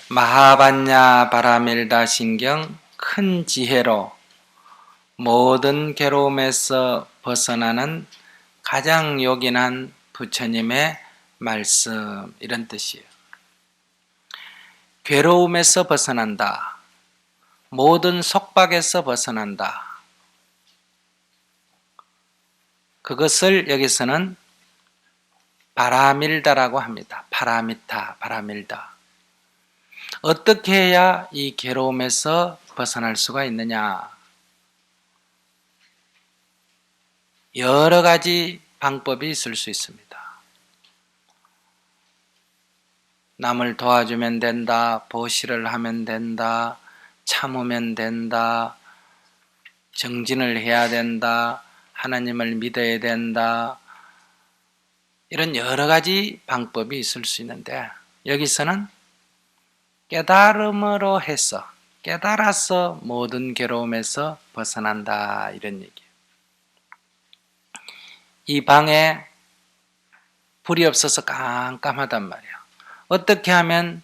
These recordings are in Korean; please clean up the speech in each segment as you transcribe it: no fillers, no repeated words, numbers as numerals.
마하반야 바라밀다 신경 큰 지혜로 모든 괴로움에서 벗어나는 가장 요긴한 부처님의 말씀, 이런 뜻이에요. 괴로움에서 벗어난다. 모든 속박에서 벗어난다. 그것을 여기서는 바라밀다라고 합니다. 파라미타, 바라밀다. 어떻게 해야 이 괴로움에서 벗어날 수가 있느냐? 여러 가지 방법이 있을 수 있습니다. 남을 도와주면 된다, 보시를 하면 된다, 참으면 된다, 정진을 해야 된다, 하나님을 믿어야 된다, 이런 여러 가지 방법이 있을 수 있는데 여기서는 깨달음으로 해서, 깨달아서 모든 괴로움에서 벗어난다, 이런 얘기예요. 이 방에 불이 없어서 깜깜하단 말이에요. 어떻게 하면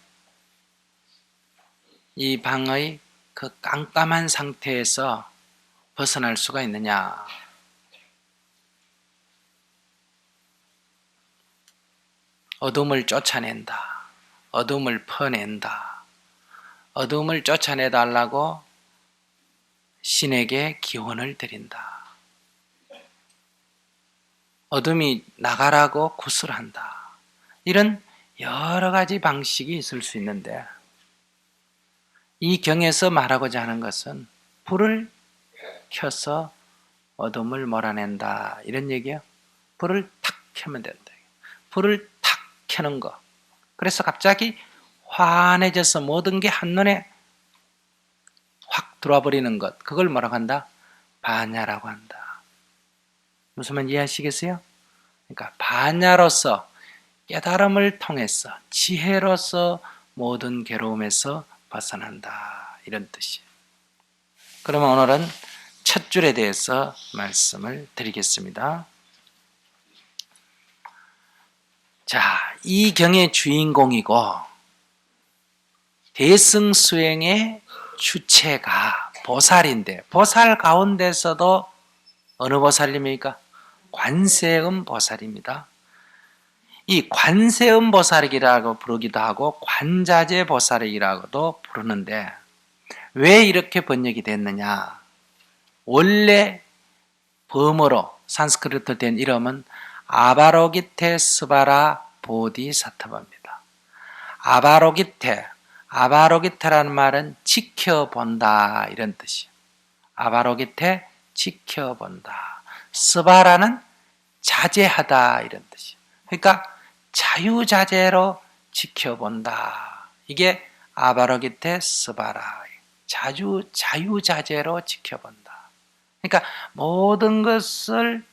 이 방의 그 깜깜한 상태에서 벗어날 수가 있느냐? 어둠을 쫓아낸다. 어둠을 퍼낸다. 어둠을 쫓아내달라고 신에게 기원을 드린다. 어둠이 나가라고 구슬한다. 이런 여러 가지 방식이 있을 수 있는데 이 경에서 말하고자 하는 것은 불을 켜서 어둠을 몰아낸다, 이런 얘기예요. 불을 탁 켜면 된다. 불을 탁 켜는 거. 그래서 갑자기 환해져서 모든 게 한눈에 확 들어와 버리는 것. 그걸 뭐라고 한다? 반야라고 한다. 무슨 말 이해하시겠어요? 그러니까 반야로서, 깨달음을 통해서, 지혜로서 모든 괴로움에서 벗어난다, 이런 뜻이에요. 그러면 오늘은 첫 줄에 대해서 말씀을 드리겠습니다. 자, 이 경의 주인공이고 대승수행의 주체가 보살인데, 보살 가운데서도 어느 보살입니까? 관세음 보살입니다. 이 관세음 보살이라고 부르기도 하고 관자재 보살이라고도 부르는데 왜 이렇게 번역이 됐느냐? 원래 범어로 산스크리트로 된 이름은 아바로기테스바라 보디사타바입니다. 아바로기테라는 말은 지켜본다, 이런 뜻이에요. 아바로기테, 지켜본다. 스바라는 자제하다, 이런 뜻이에요. 그러니까 자유자재로 지켜본다. 이게 아바로기테 스바라. 자유자재로 지켜본다. 그러니까 모든 것을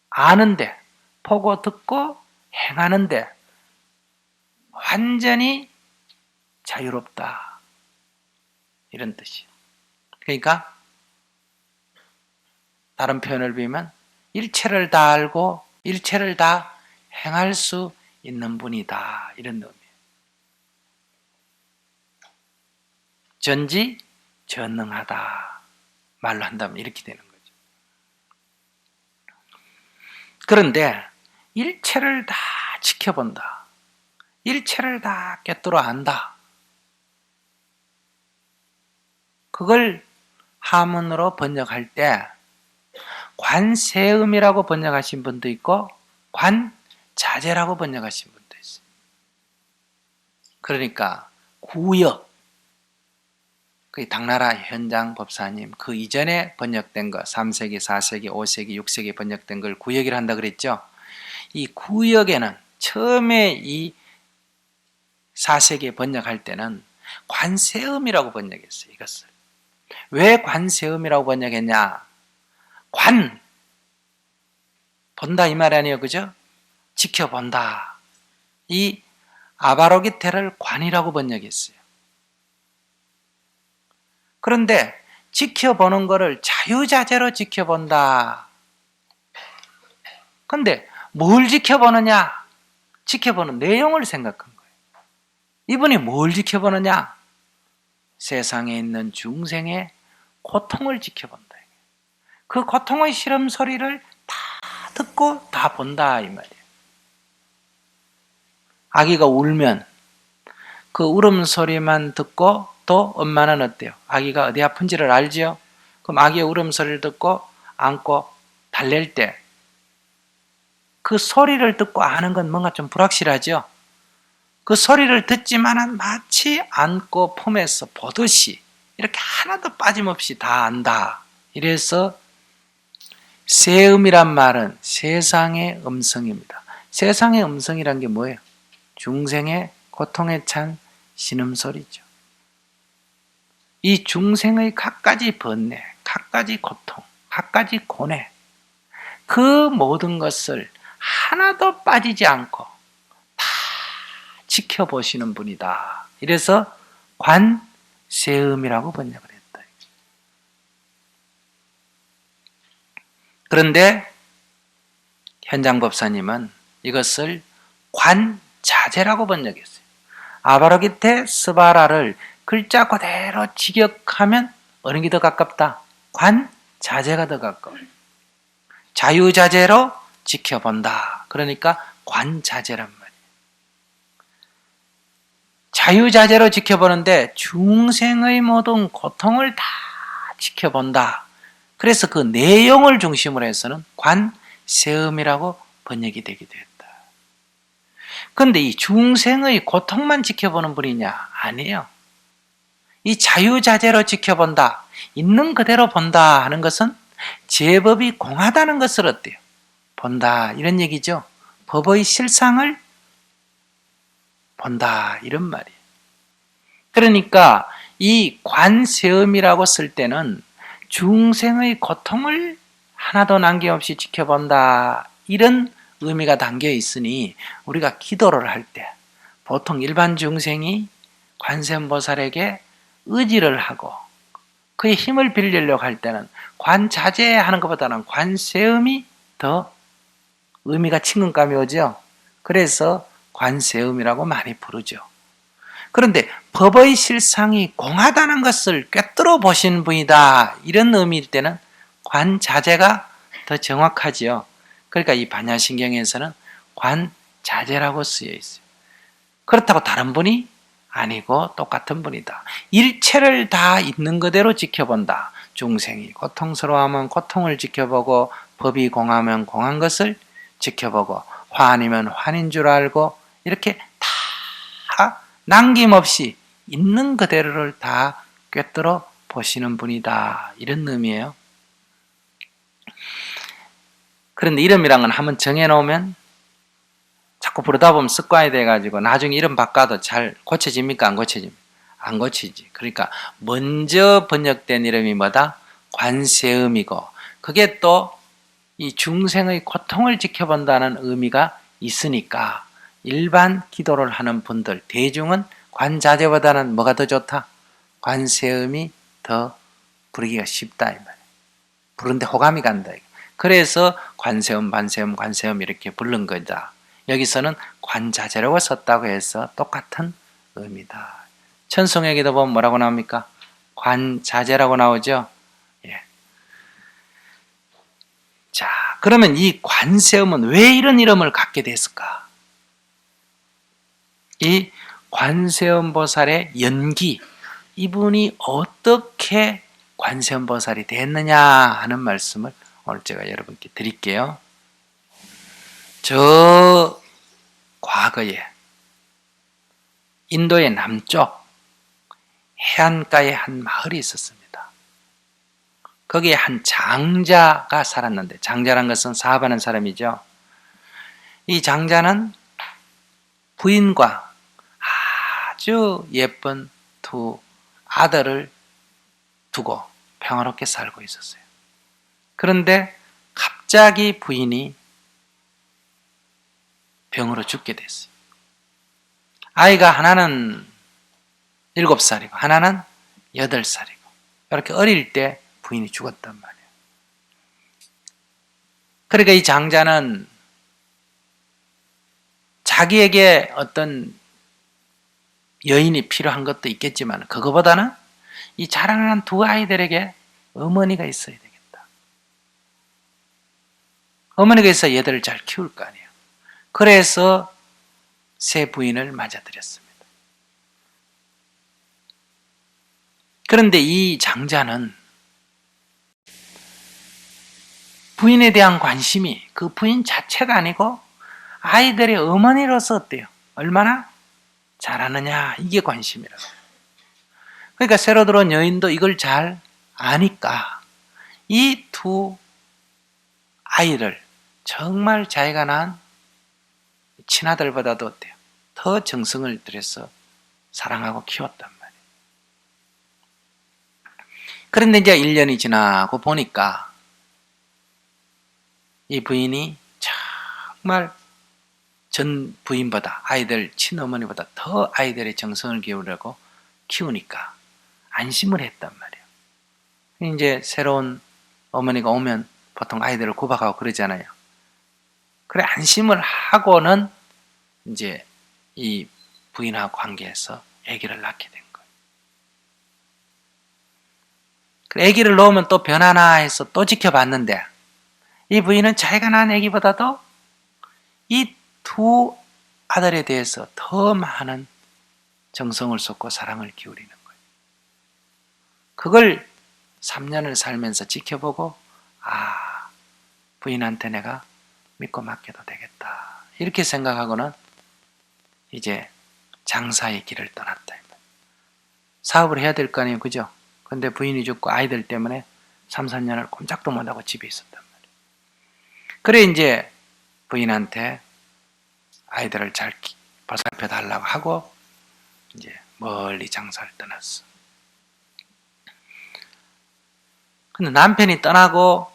아는데, 보고 듣고 행하는데 완전히 자유롭다, 이런 뜻이에요. 그러니까 다른 표현을 빌면 일체를 다 알고 일체를 다 행할 수 있는 분이다, 이런 의미예요. 전지전능하다, 말로 한다면 이렇게 되는 거죠. 그런데 일체를 다 지켜본다, 일체를 다 꿰뚫어 안다, 그걸 한문으로 번역할 때 관세음이라고 번역하신 분도 있고 관자재라고 번역하신 분도 있어요. 그러니까 구역, 그 당나라 현장 법사님 그 이전에 번역된 거 3세기, 4세기, 5세기, 6세기 번역된 걸 구역이라 한다 그랬죠. 이 구역에는 처음에 이 4세기에 번역할 때는 관세음이라고 번역했어요. 이것을 왜 관세음이라고 번역했냐? 관, 본다 이 말 아니에요, 그죠? 지켜본다. 이 아바로기테를 관이라고 번역했어요. 그런데 지켜보는 것을 자유자재로 지켜본다. 근데 뭘 지켜보느냐? 지켜보는 내용을 생각한 거예요. 이분이 뭘 지켜보느냐? 세상에 있는 중생의 고통을 지켜본다. 그 고통의 시름 소리를 다 듣고 다 본다 이 말이에요. 아기가 울면 그 울음소리만 듣고 또 엄마는 어때요? 아기가 어디 아픈지를 알지요? 그럼 아기의 울음소리를 듣고 안고 달랠 때 그 소리를 듣고 아는 건 뭔가 좀 불확실하죠? 그 소리를 듣지만은 마치 안고 품에서 보듯이 이렇게 하나도 빠짐없이 다 안다. 이래서 세음이란 말은 세상의 음성입니다. 세상의 음성이란 게 뭐예요? 중생의 고통에 찬 신음소리죠. 이 중생의 갖가지 번뇌, 갖가지 고통, 갖가지 고뇌, 그 모든 것을 하나도 빠지지 않고 다 지켜보시는 분이다. 이래서 관세음이라고 번역을 했다. 그런데 현장법사님은 이것을 관자재라고 번역했어요. 아바로기테 스바라를 글자 그대로 직역하면 어느 게 더 가깝다? 관자재가 더 가까워요. 자유자재로 지켜본다. 그러니까 관자재란 말이에요. 자유자재로 지켜보는데 중생의 모든 고통을 다 지켜본다. 그래서 그 내용을 중심으로 해서는 관세음이라고 번역이 되기도 했다. 그런데 이 중생의 고통만 지켜보는 분이냐? 아니에요. 이 자유자재로 지켜본다, 있는 그대로 본다 하는 것은 제법이 공하다는 것을 어때요? 본다 이런 얘기죠. 법의 실상을 본다 이런 말이에요. 그러니까 이 관세음이라고 쓸 때는 중생의 고통을 하나도 남김없이 지켜본다 이런 의미가 담겨 있으니 우리가 기도를 할 때 보통 일반 중생이 관세음보살에게 의지를 하고 그의 힘을 빌리려고 할 때는 관자재하는 것보다는 관세음이 더 의미가 친근감이 오죠. 그래서 관세음이라고 많이 부르죠. 그런데 법의 실상이 공하다는 것을 꿰뚫어 보신 분이다 이런 의미일 때는 관자재가 더 정확하지요. 그러니까 이 반야신경에서는 관자재라고 쓰여 있어요. 그렇다고 다른 분이 아니고 똑같은 분이다. 일체를 다 있는 그대로 지켜본다. 중생이 고통스러워하면 고통을 지켜보고 법이 공하면 공한 것을 지켜보고 환이면 환인 줄 알고 이렇게 다 남김없이 있는 그대로를 다 꿰뚫어 보시는 분이다. 이런 의미예요. 그런데 이름이란 건 한번 정해놓으면 자꾸 부르다 보면 습관이 돼가지고 나중에 이름 바꿔도 잘 고쳐집니까? 안 고쳐집니까? 안 고치지. 그러니까 먼저 번역된 이름이 뭐다? 관세음이고 그게 또 이 중생의 고통을 지켜본다는 의미가 있으니까 일반 기도를 하는 분들 대중은 관자재보다는 뭐가 더 좋다? 관세음이 더 부르기가 쉽다 이 말이에요. 부르는데 호감이 간다. 그래서 관세음, 반세음, 관세음 이렇게 부른 거다. 여기서는 관자재라고 썼다고 해서 똑같은 의미다. 천성에게도 보면 뭐라고 나옵니까? 관자재라고 나오죠. 예. 자, 그러면 이 관세음은 왜 이런 이름을 갖게 됐을까? 이 관세음 보살의 연기, 이분이 어떻게 관세음 보살이 됐느냐 하는 말씀을 오늘 제가 여러분께 드릴게요. 저 과거에 인도의 남쪽 해안가에 한 마을이 있었습니다. 거기에 한 장자가 살았는데 장자란 것은 사업하는 사람이죠. 이 장자는 부인과 아주 예쁜 두 아들을 두고 평화롭게 살고 있었어요. 그런데 갑자기 부인이 병으로 죽게 됐어요. 아이가 하나는 7살이고 하나는 8살이고 이렇게 어릴 때 부인이 죽었단 말이에요. 그러니까 이 장자는 자기에게 어떤 여인이 필요한 것도 있겠지만 그거보다는 이 자라나는 두 아이들에게 어머니가 있어야 되겠다. 어머니가 있어야 얘들을 잘 키울 거 아니에요. 그래서 새 부인을 맞아들였습니다. 그런데 이 장자는 부인에 대한 관심이 그 부인 자체가 아니고 아이들의 어머니로서 어때요? 얼마나 잘하느냐 이게 관심이라고. 그러니까 새로 들어온 여인도 이걸 잘 아니까 이 두 아이를 정말 자기가 낳은 친아들보다도 어때요? 더 정성을 들여서 사랑하고 키웠단 말이에요. 그런데 이제 1년이 지나고 보니까 이 부인이 정말 전 부인보다 아이들 친어머니보다 더 아이들의 정성을 기울이고 키우니까 안심을 했단 말이에요. 이제 새로운 어머니가 오면 보통 아이들을 구박하고 그러잖아요. 그래 안심을 하고는 이제 이 부인하고 관계에서 아기를 낳게 된 거예요. 그래 아기를 낳으면 또 변하나 해서 또 지켜봤는데 이 부인은 자기가 낳은 아기보다도 이 두 아들에 대해서 더 많은 정성을 쏟고 사랑을 기울이는 거예요. 그걸 3년을 살면서 지켜보고 부인한테 내가 믿고 맡겨도 되겠다 이렇게 생각하고는 이제 장사의 길을 떠났다. 사업을 해야 될 거 아니에요, 그죠? 근데 부인이 죽고 아이들 때문에 3, 4년을 꼼짝도 못하고 집에 있었단 말이에요. 그래 이제 부인한테 아이들을 잘 보살펴 달라고 하고 이제 멀리 장사를 떠났어. 근데 남편이 떠나고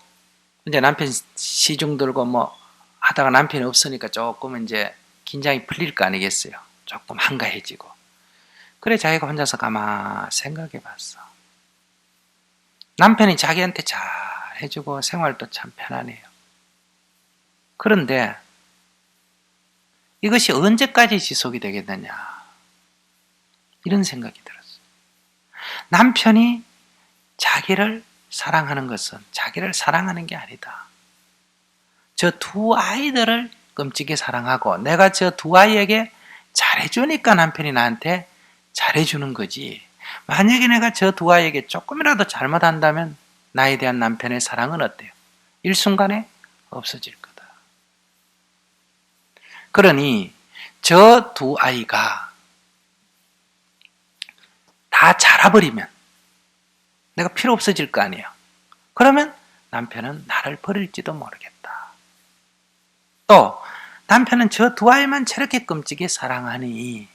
이제 남편 시중 들고 뭐 하다가 남편이 없으니까 조금 이제 긴장이 풀릴 거 아니겠어요. 조금 한가해지고. 그래 자기가 혼자서 가만 생각해 봤어. 남편이 자기한테 잘 해주고 생활도 참 편하네요. 그런데 이것이 언제까지 지속이 되겠느냐 이런 생각이 들었어요. 남편이 자기를 사랑하는 것은 자기를 사랑하는 게 아니다. 저 두 아이들을 끔찍이 사랑하고 내가 저 두 아이에게 잘해주니까 남편이 나한테 잘해주는 거지. 만약에 내가 저 두 아이에게 조금이라도 잘못한다면 나에 대한 남편의 사랑은 어때요? 일순간에 없어질 거다. 그러니 저 두 아이가 다 자라버리면 내가 필요 없어질 거 아니에요. 그러면 남편은 나를 버릴지도 모르겠다. 또 남편은 저 두 아이만 저렇게 끔찍이 사랑하니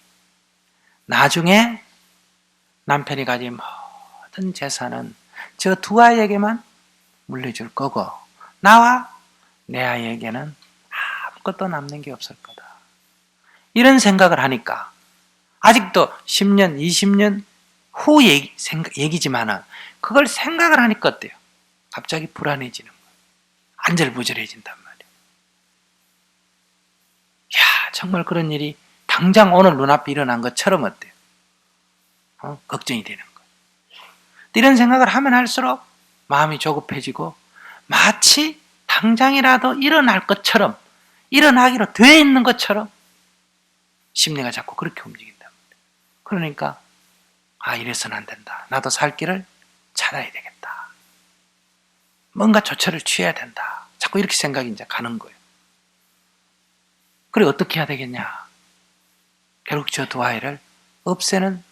나중에 남편이 가진 모든 재산은 저 두 아이에게만 물려줄 거고 나와 내 아이에게는 아무것도 남는 게 없을 거다. 이런 생각을 하니까 아직도 10년, 20년 후 얘기지만은 그걸 생각을 하니까 어때요? 갑자기 불안해지는 거예요. 안절부절해진단 말이에요. 야, 정말 그런 일이 당장 오늘 눈앞에 일어난 것처럼 어때요? 걱정이 되는 거예요. 이런 생각을 하면 할수록 마음이 조급해지고 마치 당장이라도 일어날 것처럼 일어나기로 되어 있는 것처럼 심리가 자꾸 그렇게 움직인단 말이에요. 그러니까 이래서는 안 된다. 나도 살 길을 찾아야 되겠다. 뭔가 조처를 취해야 된다. 자꾸 이렇게 생각이 이제 가는 거예요. 그래 어떻게 해야 되겠냐? 결국 저 두 아이를 없애는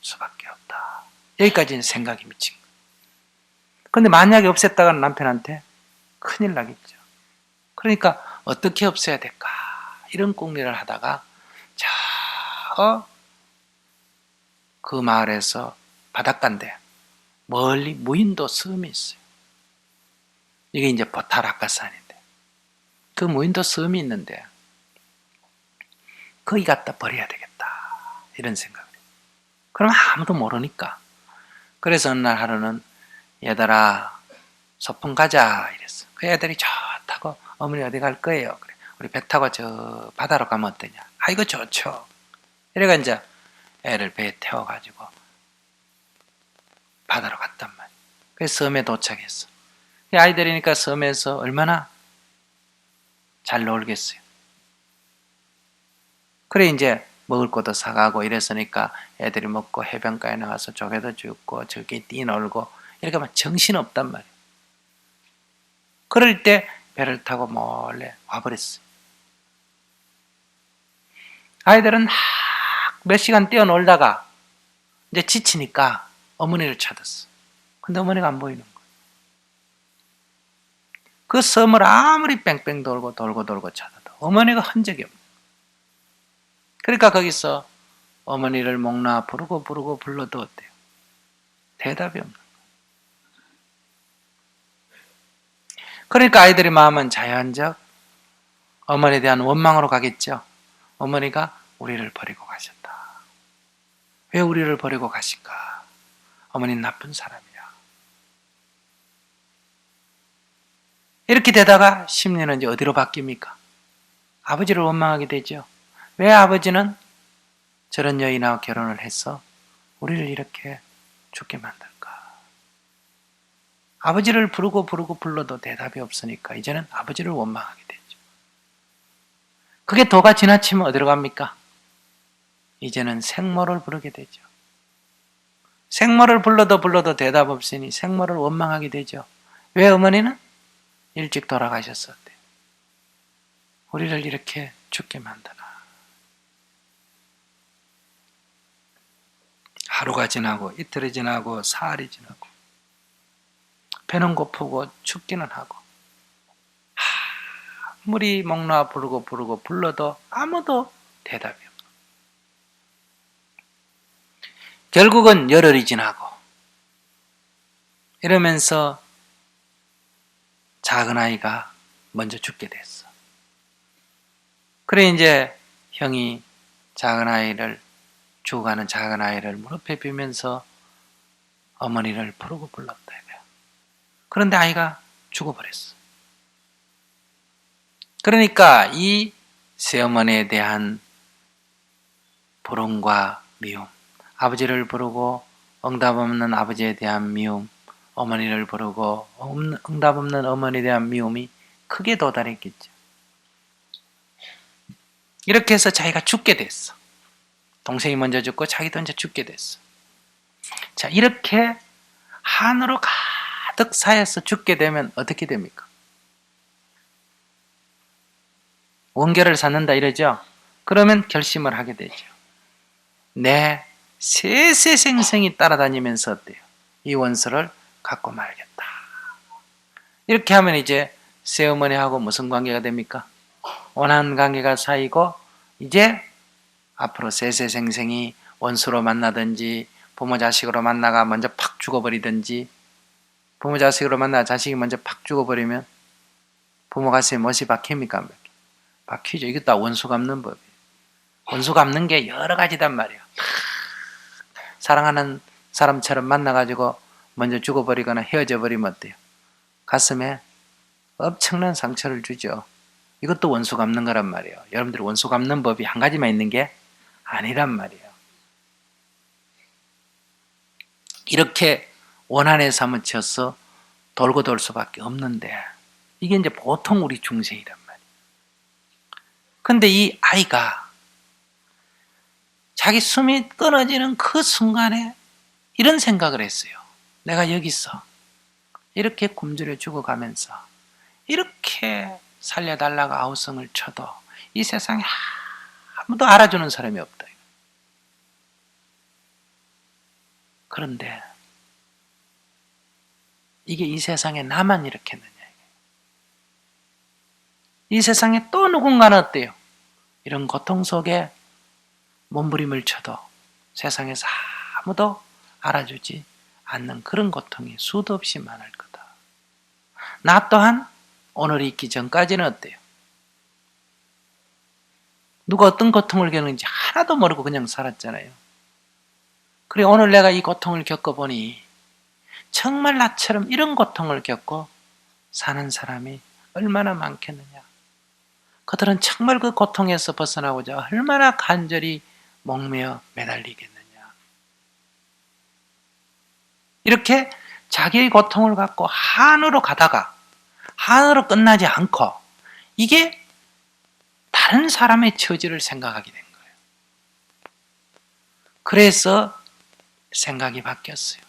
수밖에 없다. 여기까지는 생각이 미친 거예요. 그런데 만약에 없앴다가는 남편한테 큰일 나겠죠. 그러니까 어떻게 없애야 될까? 이런 궁리를 하다가 그 마을에서 바닷가인데 멀리 무인도 섬이 있어요. 이게 이제 보타라카산인데 그 무인도 섬이 있는데 거기 갖다 버려야 되겠다 이런 생각을 해요. 그럼 아무도 모르니까. 그래서 어느 날 하루는 얘들아 소풍 가자 이랬어. 그 애들이 좋다고 어머니 어디 갈 거예요? 그래 우리 배 타고 저 바다로 가면 어떠냐? 이거 좋죠. 이래가 이제 애를 배에 태워가지고 바다로 갔단 말이에요. 그래서 섬에 도착했어. 아이들이니까 섬에서 얼마나 잘 놀겠어요. 그래 이제 먹을 것도 사가고 이랬으니까 애들이 먹고 해변가에 나가서 조개도 줍고 저기 뛰놀고 이렇게 막 정신없단 말이에요. 그럴 때 배를 타고 몰래 와버렸어요. 아이들은 몇 시간 뛰어놀다가 이제 지치니까 어머니를 찾았어. 근데 어머니가 안 보이는 거예요. 그 섬을 아무리 뺑뺑 돌고 찾아도 어머니가 흔적이 없는 거예요. 그러니까 거기서 어머니를 목나 부르고 불러도 어때요? 대답이 없는 거예요. 그러니까 아이들의 마음은 자연적 어머니에 대한 원망으로 가겠죠. 어머니가 우리를 버리고 가셨다. 왜 우리를 버리고 가실까? 어머니는 나쁜 사람이야. 이렇게 되다가 심리는 이제 어디로 바뀝니까? 아버지를 원망하게 되죠. 왜 아버지는 저런 여인하고 결혼을 해서 우리를 이렇게 죽게 만들까? 아버지를 부르고 불러도 대답이 없으니까 이제는 아버지를 원망하게 되죠. 그게 도가 지나치면 어디로 갑니까? 이제는 생모를 부르게 되죠. 생모를 불러도 대답 없으니 생모를 원망하게 되죠. 왜 어머니는 일찍 돌아가셨었대요. 우리를 이렇게 죽게 만드나. 하루가 지나고 이틀이 지나고 사흘이 지나고 배는 고프고 춥기는 하고 아무리 목놓아 부르고 불러도 아무도 대답이 없고 결국은 열흘이 지나고 이러면서 작은 아이가 먼저 죽게 됐어. 그래 이제 형이 죽어가는 작은 아이를 무릎에 비면서 어머니를 부르고 불렀다 이거야. 그런데 아이가 죽어버렸어. 그러니까 이 새어머니에 대한 불응과 미움, 아버지를 부르고 응답 없는 아버지에 대한 미움, 어머니를 부르고 응답 없는 어머니에 대한 미움이 크게 도달했겠죠. 이렇게 해서 자기가 죽게 됐어. 동생이 먼저 죽고 자기도 이제 죽게 됐어. 자, 이렇게 한으로 가득 쌓여서 죽게 되면 어떻게 됩니까? 원결을 쌓는다 이러죠. 그러면 결심을 하게 되죠. 내 세세생생이 따라다니면서 어때요? 이 원수를 갖고 말겠다. 이렇게 하면 이제 새어머니하고 무슨 관계가 됩니까? 원한 관계가 쌓이고 이제 앞으로 세세생생이 원수로 만나든지 부모 자식으로 만나가 먼저 팍 죽어버리든지 부모 자식으로 만나 자식이 먼저 팍 죽어버리면 부모 가슴에 못이 박힙니까? 박히죠. 이게 다 원수 갚는 법이에요. 원수 갚는 게 여러 가지단 말이에요. 사랑하는 사람처럼 만나가지고 먼저 죽어버리거나 헤어져 버리면 어때요? 가슴에 엄청난 상처를 주죠. 이것도 원수 갚는 거란 말이에요. 여러분들이 원수 갚는 법이 한 가지만 있는 게 아니란 말이에요. 이렇게 원한에 사무쳐서 돌고 돌 수밖에 없는데 이게 이제 보통 우리 중생이란 말이에요. 근데 이 아이가 자기 숨이 끊어지는 그 순간에 이런 생각을 했어요. 내가 여기서 이렇게 굶주려 죽어가면서 이렇게 살려달라고 아우성을 쳐도 이 세상에 아무도 알아주는 사람이 없다. 그런데 이게 이 세상에 나만 이렇게 했느냐. 이 세상에 또 누군가는 어때요? 이런 고통 속에 몸부림을 쳐도 세상에서 아무도 알아주지 않는 그런 고통이 수도 없이 많을 거다. 나 또한 오늘이 있기 전까지는 어때요? 누가 어떤 고통을 겪는지 하나도 모르고 그냥 살았잖아요. 그래 오늘 내가 이 고통을 겪어보니 정말 나처럼 이런 고통을 겪고 사는 사람이 얼마나 많겠느냐. 그들은 정말 그 고통에서 벗어나고자 얼마나 간절히 목매어 매달리겠느냐. 이렇게 자기의 고통을 갖고 한으로 가다가 한으로 끝나지 않고 이게 다른 사람의 처지를 생각하게 된 거예요. 그래서 생각이 바뀌었어요.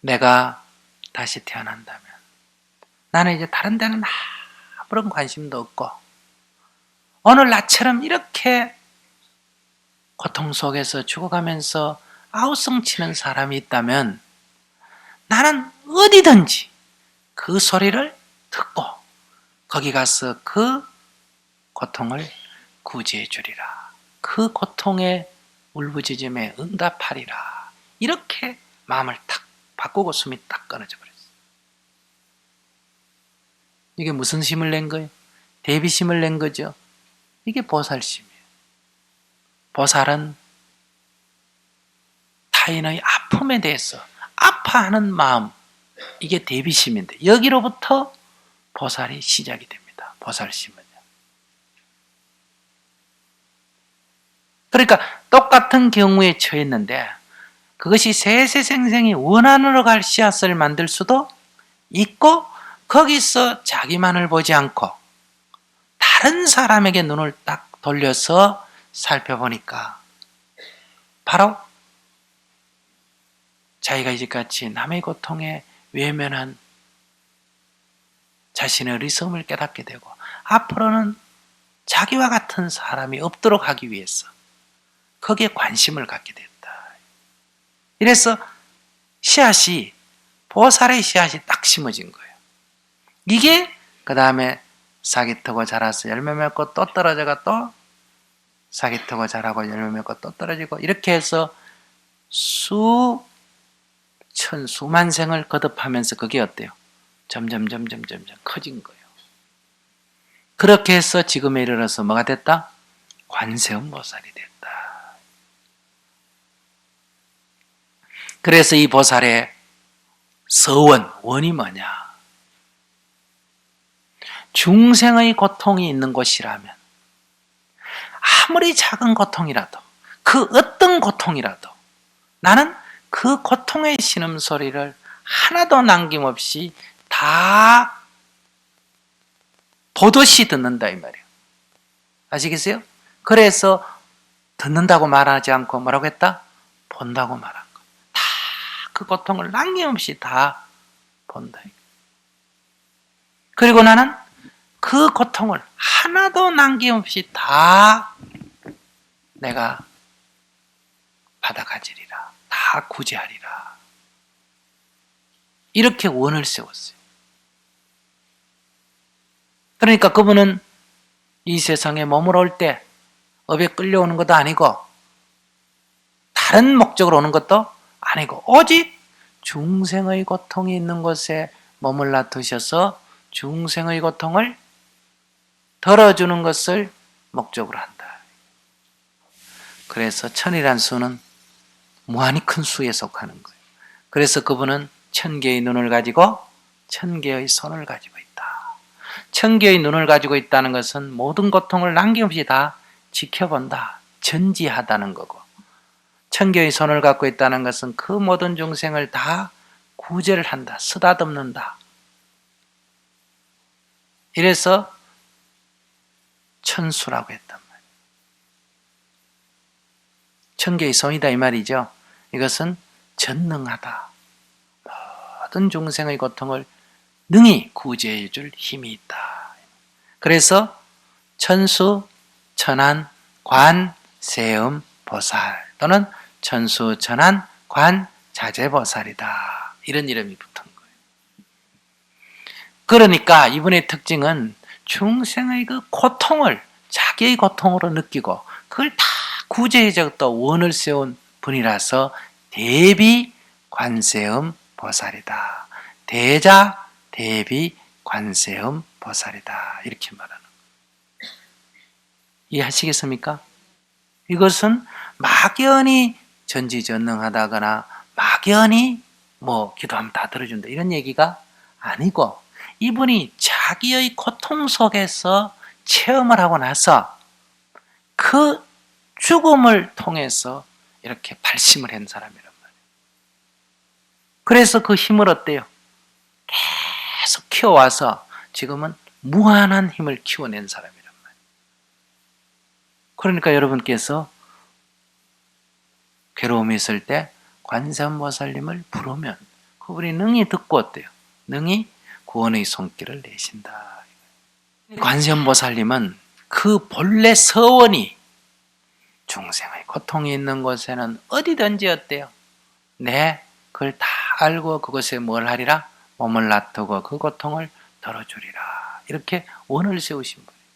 내가 다시 태어난다면 나는 이제 다른 데는 아무런 관심도 없고 오늘 나처럼 이렇게 고통 속에서 죽어가면서 아우성치는 사람이 있다면 나는 어디든지 그 소리를 듣고 거기 가서 그 고통을 구제해 주리라. 그 고통의 울부짖음에 응답하리라. 이렇게 마음을 탁 바꾸고 숨이 딱 끊어져 버렸어요. 이게 무슨 심을 낸 거예요? 대비심을 낸 거죠. 이게 보살심이에요. 보살은 타인의 아픔에 대해서 아파하는 마음, 이게 대비심인데 여기로부터 보살이 시작이 됩니다. 보살심은요. 그러니까 똑같은 경우에 처했는데 그것이 세세생생이 원한으로 갈 씨앗을 만들 수도 있고 거기서 자기만을 보지 않고 다른 사람에게 눈을 딱 돌려서 살펴보니까 바로 자기가 이제같이 남의 고통에 외면한 자신의 어리석음을 깨닫게 되고 앞으로는 자기와 같은 사람이 없도록 하기 위해서 거기에 관심을 갖게 됐다. 이래서 씨앗이 보살의 씨앗이 딱 심어진 거예요. 이게 그 다음에 싹이 트고 자라서 열매 맺고 또 떨어져가 또 싹이 트고 자라고 열매 맺고 또 떨어지고 이렇게 해서 수만 생을 거듭하면서 그게 어때요? 점점 커진 거예요. 그렇게 해서 지금에 이르러서 뭐가 됐다? 관세음보살이 됐다. 그래서 이 보살의 원이 뭐냐? 중생의 고통이 있는 곳이라면 아무리 작은 고통이라도 그 어떤 고통이라도 나는 그 고통의 신음소리를 하나도 남김없이 다 보듯이 듣는다 이 말이에요. 아시겠어요? 그래서 듣는다고 말하지 않고 뭐라고 했다? 본다고 말한 거. 다 그 고통을 남김없이 다 본다. 그리고 나는 그 고통을 하나도 남김없이 다 내가 받아가지리라. 다 구제하리라. 이렇게 원을 세웠어요. 그러니까 그분은 이 세상에 머물러 때 업에 끌려오는 것도 아니고 다른 목적으로 오는 것도 아니고 오직 중생의 고통이 있는 곳에 머물러 드셔서 중생의 고통을 덜어주는 것을 목적으로 한다. 그래서 천이란 수는 무한히 큰 수에 속하는 거예요. 그래서 그분은 1000개의 눈을 가지고 1000개의 손을 가지고 있다. 1000개의 눈을 가지고 있다는 것은 모든 고통을 남김없이 다 지켜본다. 전지하다는 거고 1000개의 손을 갖고 있다는 것은 그 모든 중생을 다 구제를 한다. 쓰다듬는다. 이래서 천수라고 했단 말이에요. 1000개의 손이다 이 말이죠. 이것은 전능하다. 모든 중생의 고통을 능히 구제해 줄 힘이 있다. 그래서 천수, 천안, 관, 세음, 보살 또는 천수, 천안, 관, 자재보살이다. 이런 이름이 붙은 거예요. 그러니까 이분의 특징은 중생의 그 고통을 자기의 고통으로 느끼고 그걸 다 구제해 줬다 원을 세운 분이라서 대비 관세음 보살이다. 대자 대비 관세음 보살이다. 이렇게 말하는 거예요. 이해하시겠습니까? 이것은 막연히 전지전능하다거나 막연히 기도하면 다 들어준다 이런 얘기가 아니고 이분이 자기의 고통 속에서 체험을 하고 나서 그 죽음을 통해서 이렇게 발심을 한 사람이란 말이에요. 그래서 그 힘을 어때요? 계속 키워와서 지금은 무한한 힘을 키워낸 사람이란 말이에요. 그러니까 여러분께서 괴로움이 있을 때 관세음보살님을 부르면 그분이 능히 듣고 어때요? 능히 구원의 손길을 내신다. 관세음보살님은 그 본래 서원이 중생의 고통이 있는 곳에는 어디든지 어때요? 그걸 다 알고 그것에 뭘 하리라? 몸을 놔두고 그 고통을 덜어주리라. 이렇게 원을 세우신 분이에요.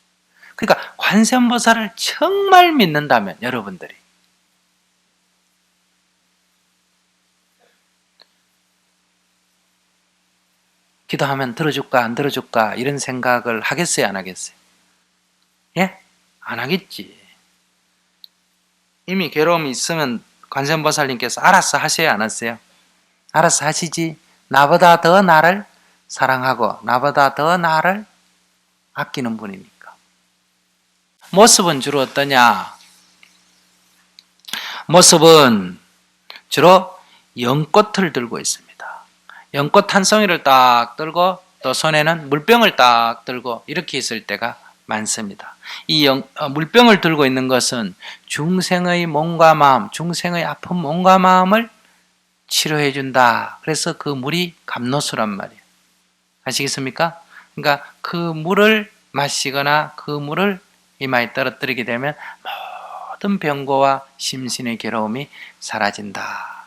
그러니까 관세음보살을 정말 믿는다면 여러분들이 기도하면 들어줄까 안 들어줄까 이런 생각을 하겠어요 안 하겠어요? 예? 안 하겠지. 이미 괴로움이 있으면 관세음보살님께서 알아서 하셔야 안 하세요? 알아서 하시지. 나보다 더 나를 사랑하고 나보다 더 나를 아끼는 분이니까. 모습은 주로 어떠냐? 모습은 주로 연꽃을 들고 있습니다. 연꽃 한 송이를 딱 들고 또 손에는 물병을 딱 들고 이렇게 있을 때가 많습니다. 이 물병을 들고 있는 것은 중생의 몸과 마음, 중생의 아픈 몸과 마음을 치료해 준다. 그래서 그 물이 감로수란 말이에요. 아시겠습니까? 그러니까 그 물을 마시거나 그 물을 이마에 떨어뜨리게 되면 모든 병고와 심신의 괴로움이 사라진다.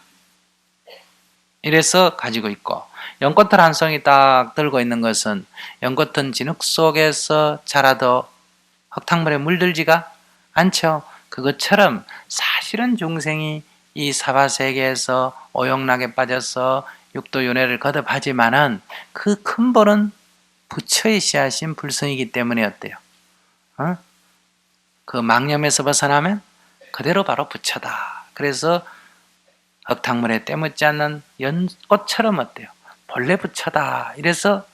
이래서 가지고 있고, 연꽃을 한 송이 딱 들고 있는 것은 연꽃은 진흙 속에서 자라도 흙탕물에 물들지가 않죠. 그것처럼 사실은 중생이 이 사바세계에서 오용락에 빠져서 육도윤회를 거듭하지만은 그 근본은 부처의 씨앗인 불성이기 때문에 어때요? 그 망념에서 벗어나면 그대로 바로 부처다. 그래서 흙탕물에 때묻지 않는 연꽃처럼 어때요? 본래 부처다. 이래서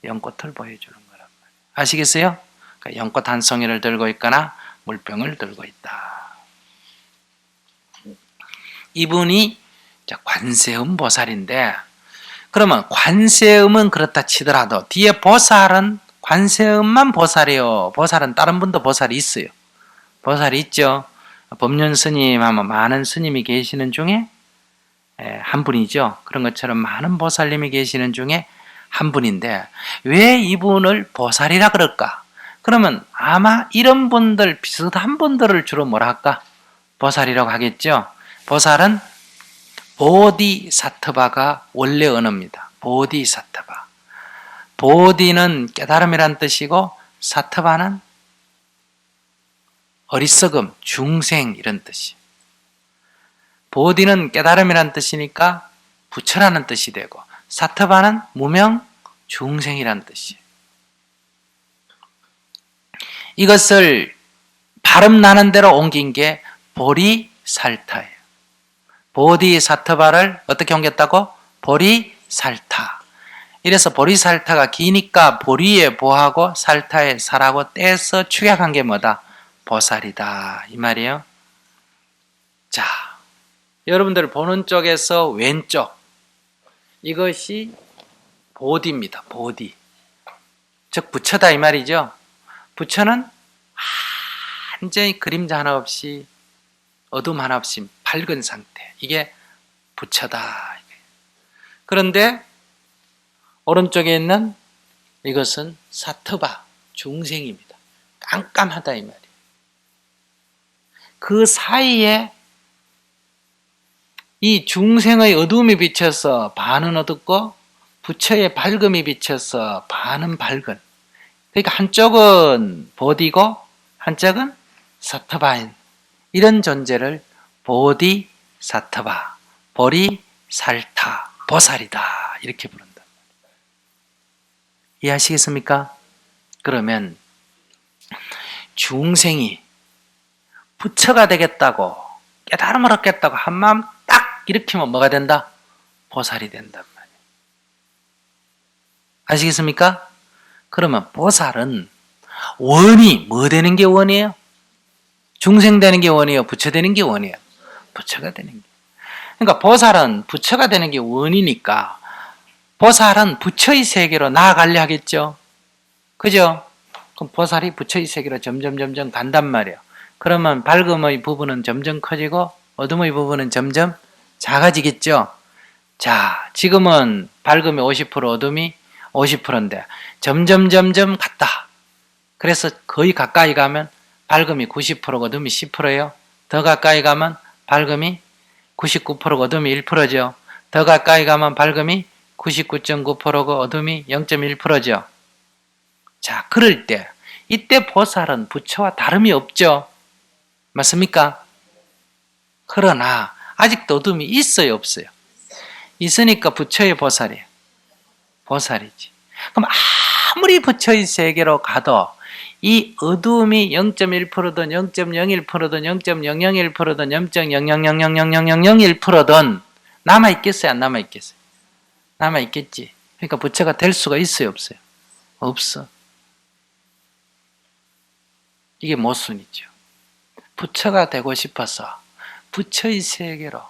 연꽃을 보여주는 거란 말이에요. 아시겠어요? 그러니까 연꽃 한 송이를 들고 있거나 물병을 들고 있다. 이분이 관세음 보살인데, 그러면 관세음은 그렇다 치더라도 뒤에 보살은 관세음만 보살이요. 보살은 다른 분도 보살이 있어요. 보살이 있죠. 법륜 스님 하면 많은 스님이 계시는 중에 한 분이죠. 그런 것처럼 많은 보살님이 계시는 중에 한 분인데 왜 이분을 보살이라 그럴까? 그러면 아마 이런 분들, 비슷한 분들을 주로 뭐라 할까? 보살이라고 하겠죠. 보살은 보디사트바가 원래 언어입니다. 보디사트바. 보디는 깨달음이란 뜻이고 사트바는 어리석음, 중생 이런 뜻이에요. 보디는 깨달음이란 뜻이니까 부처라는 뜻이 되고 사트바는 무명, 중생이란 뜻이에요. 이것을 발음 나는 대로 옮긴 게 보리살타예요. 보디사트바를 어떻게 옮겼다고? 보리살타. 이래서 보리살타가 기니까 보리에 보하고 살타에 살하고 떼서 축약한 게 뭐다? 보살이다. 이 말이에요. 자, 여러분들 보는 쪽에서 왼쪽 이것이 보디입니다. 보디. 즉 부처다 이 말이죠. 부처는 완전히 그림자 하나 없이 어둠 하나 없이 밝은 상태. 이게 부처다. 그런데 오른쪽에 있는 이것은 사트바, 중생입니다. 깜깜하다 이 말이에요. 그 사이에 이 중생의 어둠이 비쳐서 반은 어둡고 부처의 밝음이 비쳐서 반은 밝은. 그러니까 한쪽은 보디고 한쪽은 사트바인. 이런 존재를 보디사트바, 보리살타, 보살이다 이렇게 부른다. 이해하시겠습니까? 그러면 중생이 부처가 되겠다고 깨달음을 얻겠다고 한 마음 딱 일으키면 뭐가 된다? 보살이 된단 말이에요. 아시겠습니까? 그러면 보살은 원이 뭐 되는 게 원이에요? 중생 되는 게 원이에요? 부처 되는 게 원이에요? 부처가 되는 게. 그러니까 보살은 부처가 되는 게 원이니까 보살은 부처의 세계로 나아가려 하겠죠. 그죠? 그럼 보살이 부처의 세계로 점점 간단 말이에요. 그러면 밝음의 부분은 점점 커지고 어둠의 부분은 점점 작아지겠죠. 자, 지금은 밝음이 50%, 어둠이 50%인데 점점 갔다. 그래서 거의 가까이 가면 밝음이 90%고 어둠이 10%예요. 더 가까이 가면 밝음이 99%고 어둠이 1%죠. 더 가까이 가면 밝음이 99.9%고 어둠이 0.1%죠. 자, 그럴 때 이때 보살은 부처와 다름이 없죠. 맞습니까? 그러나 아직도 어둠이 있어요, 없어요? 있으니까 부처의 보살이에요. 보살이지. 그럼 아무리 부처의 세계로 가도 이 어둠이 0.1%든 0.01%든 0.001%든 0.000000001%든 남아있겠어요? 안 남아있겠어요? 남아있겠지. 그러니까 부처가 될 수가 있어요? 없어요? 없어. 이게 모순이죠. 부처가 되고 싶어서 부처의 세계로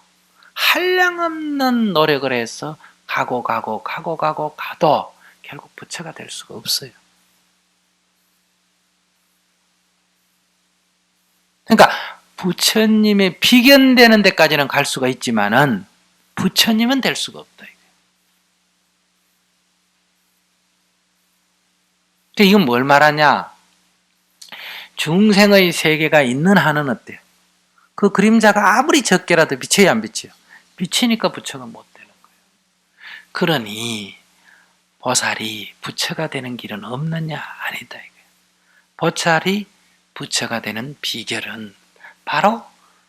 한량없는 노력을 해서 가도 결국 부처가 될 수가 없어요. 그러니까 부처님의 비견되는 데까지는 갈 수가 있지만은 부처님은 될 수가 없다. 이건 뭘 말하냐? 중생의 세계가 있는 한은 어때요? 그 그림자가 아무리 적게라도 비쳐야 안 비쳐요? 비치니까 부처가 못 되는 거예요. 그러니 보살이 부처가 되는 길은 없느냐? 아니다. 이거예요. 보살이 부처가 되는 비결은 바로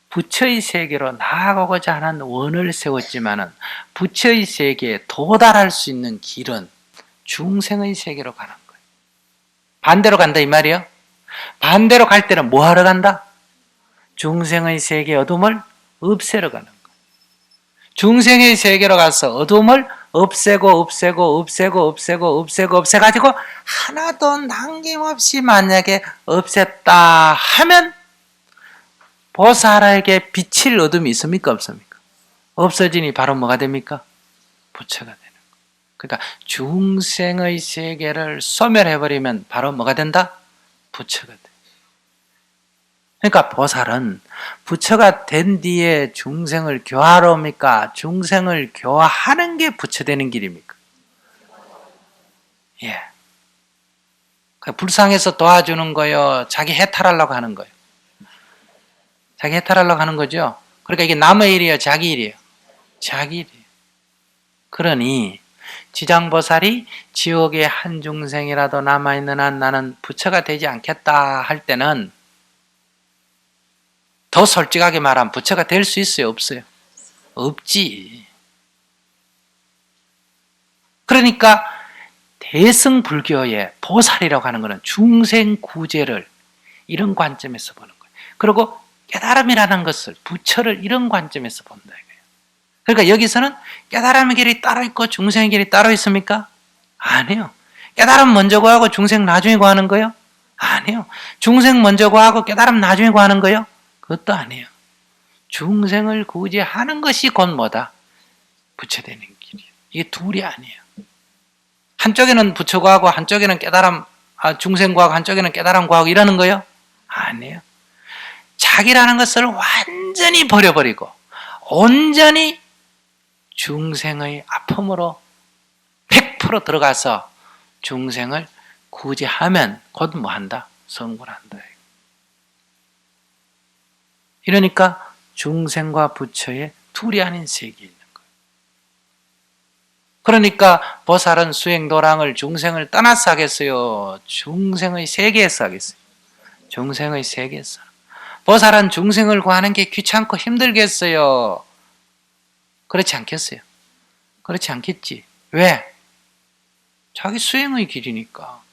부처의 세계로 나아가고자 하는 원을 세웠지만은 부처의 세계에 도달할 수 있는 길은 중생의 세계로 가는 거예요. 반대로 간다 이 말이에요. 반대로 갈 때는 뭐 하러 간다? 중생의 세계 어둠을 없애러 가는 거예요. 중생의 세계로 가서 어둠을 없애가지고 하나도 남김없이 만약에 없앴다 하면 보살에게 비칠 어둠이 있습니까? 없습니까? 없어지니 바로 뭐가 됩니까? 부처가 되는 거예요. 그러니까 중생의 세계를 소멸해버리면 바로 뭐가 된다? 부처가 돼. 그러니까 보살은 부처가 된 뒤에 중생을 교하러 옵니까? 중생을 교화하는 게 부처 되는 길입니까? 예. 불쌍해서 도와주는 거요. 자기 해탈하려고 하는 거예요. 자기 해탈하려고 하는 거죠. 그러니까 이게 남의 일이에요? 자기 일이에요? 자기 일이에요. 그러니 지장보살이 지옥에 한 중생이라도 남아있는 한 나는 부처가 되지 않겠다 할 때는 더 솔직하게 말하면 부처가 될 수 있어요? 없어요? 없지. 그러니까 대승불교의 보살이라고 하는 것은 중생구제를 이런 관점에서 보는 거예요. 그리고 깨달음이라는 것을 부처를 이런 관점에서 본다 이거예요. 그러니까 여기서는 깨달음의 길이 따로 있고 중생의 길이 따로 있습니까? 아니요. 깨달음 먼저 구하고 중생 나중에 구하는 거요? 아니요. 중생 먼저 구하고 깨달음 나중에 구하는 거요? 그것도 아니에요. 중생을 구제하는 것이 곧 뭐다? 부처 되는 길이에요. 이게 둘이 아니에요. 한쪽에는 부처 구하고 한쪽에는 깨달음, 중생 구하고 한쪽에는 깨달음 구하고 이러는 거요? 아니에요. 자기라는 것을 완전히 버려버리고 온전히 중생의 아픔으로 100% 들어가서 중생을 구제하면 곧 뭐한다? 성불한다. 이러니까 중생과 부처의 둘이 아닌 세계에 있는 거예요. 그러니까 보살은 수행도랑을 중생을 떠나서 하겠어요? 중생의 세계에서 하겠어요? 중생의 세계에서. 보살은 중생을 구하는 게 귀찮고 힘들겠어요? 그렇지 않겠어요? 그렇지 않겠지. 왜? 자기 수행의 길이니까.